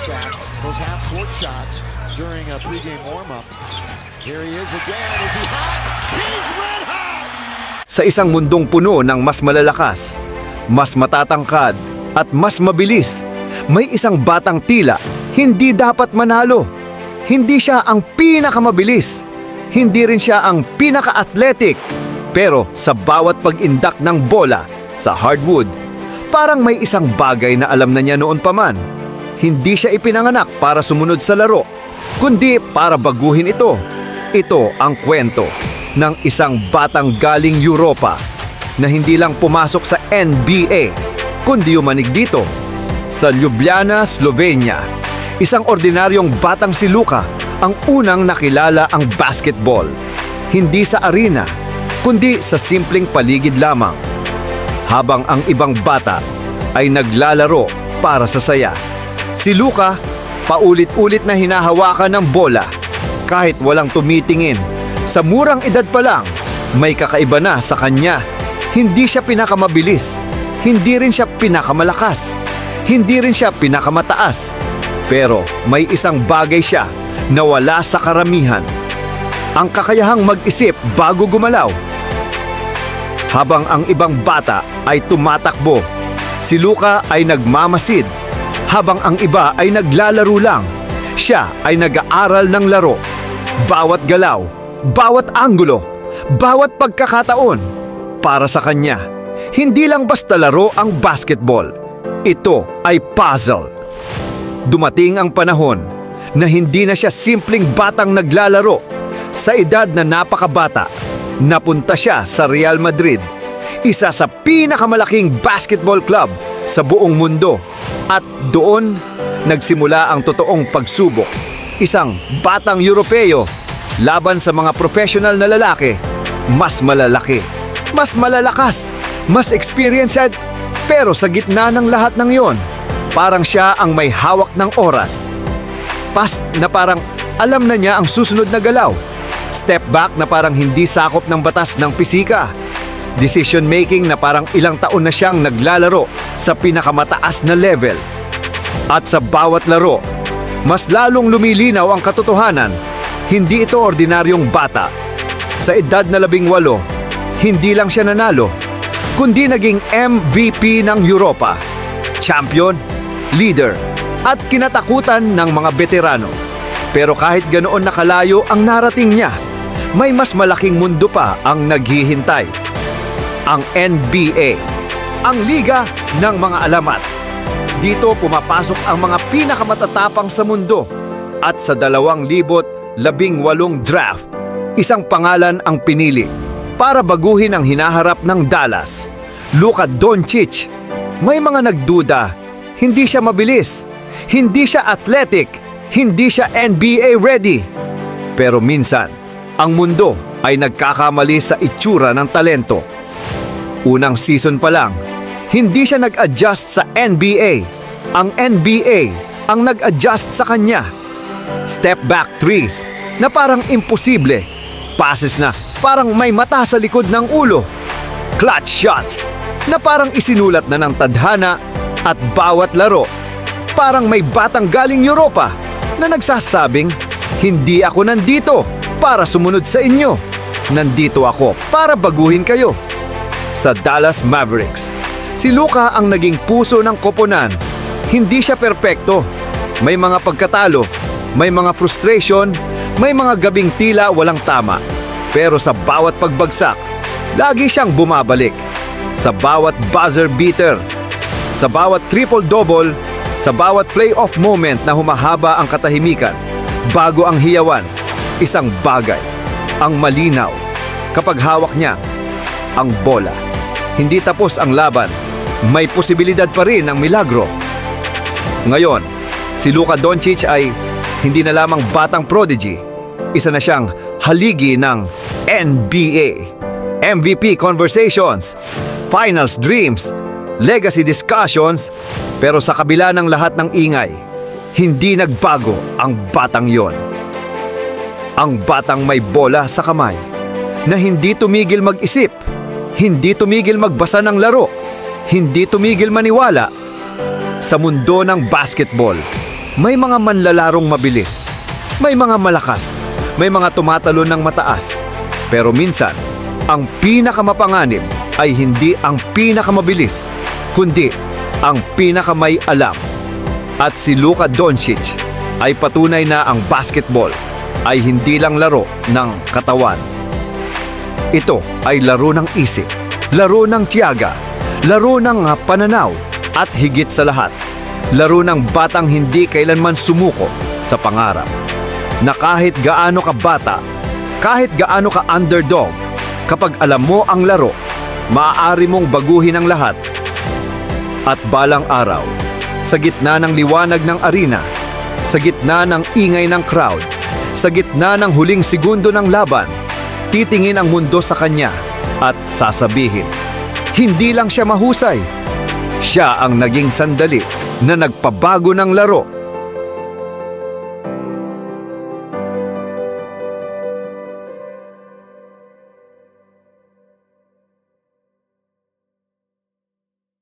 back those half-court shots during a pregame warm-up. Here he is again. Is he hot? He's red hot! Sa isang mundong puno ng mas malalakas, mas matatangkad at mas mabilis, may isang batang tila hindi dapat manalo. Hindi siya ang pinakamabilis. Hindi rin siya ang pinaka-athletic. Pero sa bawat pag-indak ng bola sa hardwood, parang may isang bagay na alam na niya noon pa man. Hindi siya ipinanganak para sumunod sa laro, kundi para baguhin ito. Ito ang kwento ng isang batang galing Europa na hindi lang pumasok sa NBA, kundi umanig dito sa Ljubljana, Slovenia. Isang ordinaryong batang si Luka ang unang nakilala ang basketball. Hindi sa arena, kundi sa simpleng paligid lamang. Habang ang ibang bata ay naglalaro para sa saya, si Luka paulit-ulit na hinahawakan ng bola kahit walang tumitingin. Sa murang edad pa lang, may kakaiba na sa kanya. Hindi siya pinakamabilis, hindi rin siya pinakamalakas, hindi rin siya pinakamataas. Pero may isang bagay siya na wala sa karamihan. Ang kakayahang mag-isip bago gumalaw. Habang ang ibang bata ay tumatakbo, si Luka ay nagmamasid. Habang ang iba ay naglalaro lang, siya ay nag-aaral ng laro. Bawat galaw, bawat anggulo, bawat pagkakataon, para sa kanya, hindi lang basta laro ang basketball. Ito ay puzzle. Dumating ang panahon na hindi na siya simpleng batang naglalaro. Sa edad na napakabata, napunta siya sa Real Madrid, isa sa pinakamalaking basketball club sa buong mundo. At doon, nagsimula ang totoong pagsubok. Isang batang Europeo laban sa mga professional na lalaki, mas malalaki, mas malalakas, mas experienced, pero sa gitna ng lahat ng yon, parang siya ang may hawak ng oras. Pass na parang alam na niya ang susunod na galaw. Step back na parang hindi sakop ng batas ng pisika. Decision making na parang ilang taon na siyang naglalaro sa pinakamataas na level. At sa bawat laro, mas lalong lumilinaw ang katotohanan. Hindi ito ordinaryong bata. Sa edad na 18, hindi lang siya nanalo, kundi naging MVP ng Europa. Champion, leader, at kinatakutan ng mga veterano. Pero kahit ganoon nakalayo ang narating niya, may mas malaking mundo pa ang naghihintay. Ang NBA, ang liga ng mga alamat. Dito pumapasok ang mga pinakamatatapang sa mundo. At sa 2018 draft, isang pangalan ang pinili para baguhin ang hinaharap ng Dallas. Luka Doncic. May mga nagduda, hindi siya mabilis, hindi siya athletic, hindi siya NBA ready. Pero minsan, ang mundo ay nagkakamali sa itsura ng talento. Unang season pa lang, hindi siya nag-adjust sa NBA. Ang NBA ang nag-adjust sa kanya. Step back threes na parang imposible. Passes na parang may mata sa likod ng ulo. Clutch shots na parang isinulat na ng tadhana. At bawat laro, parang may batang galing Europa na nagsasabing, hindi ako nandito para sumunod sa inyo. Nandito ako para baguhin kayo. Sa Dallas Mavericks, si Luka ang naging puso ng koponan. Hindi siya perpekto. May mga pagkatalo, may mga frustration, may mga gabing tila walang tama. Pero sa bawat pagbagsak, lagi siyang bumabalik. Sa bawat buzzer beater, sa bawat triple-double, sa bawat playoff moment na humahaba ang katahimikan, bago ang hiyawan, isang bagay, ang malinaw. Kapag hawak niya ang bola, hindi tapos ang laban, may posibilidad pa rin ng milagro. Ngayon, si Luka Doncic ay hindi na lamang batang prodigy, isa na siyang haligi ng NBA. MVP conversations, finals dreams, legacy discussions, pero sa kabila ng lahat ng ingay, hindi nagbago ang batang yon. Ang batang may bola sa kamay, na hindi tumigil mag-isip, hindi tumigil magbasa ng laro, hindi tumigil maniwala. Sa mundo ng basketball, May mga manlalarong mabilis, may mga malakas, may mga tumatalon ng mataas. Pero minsan, ang pinakamapanganib ay hindi ang pinakamabilis, kundi ang pinakamay alam. At si Luka Doncic ay patunay na ang basketball ay hindi lang laro ng katawan. Ito ay laro ng isip, laro ng tiyaga, laro ng pananaw, at higit sa lahat, laro ng batang hindi kailanman sumuko sa pangarap. Na kahit gaano ka bata, kahit gaano ka underdog, kapag alam mo ang laro, maaari mong baguhin ang lahat. At balang araw, sa gitna ng liwanag ng arena, sa gitna ng ingay ng crowd, sa gitna ng huling segundo ng laban, titingin ang mundo sa kanya at sasabihin, hindi lang siya mahusay, siya ang naging sandali na nagpabago ng laro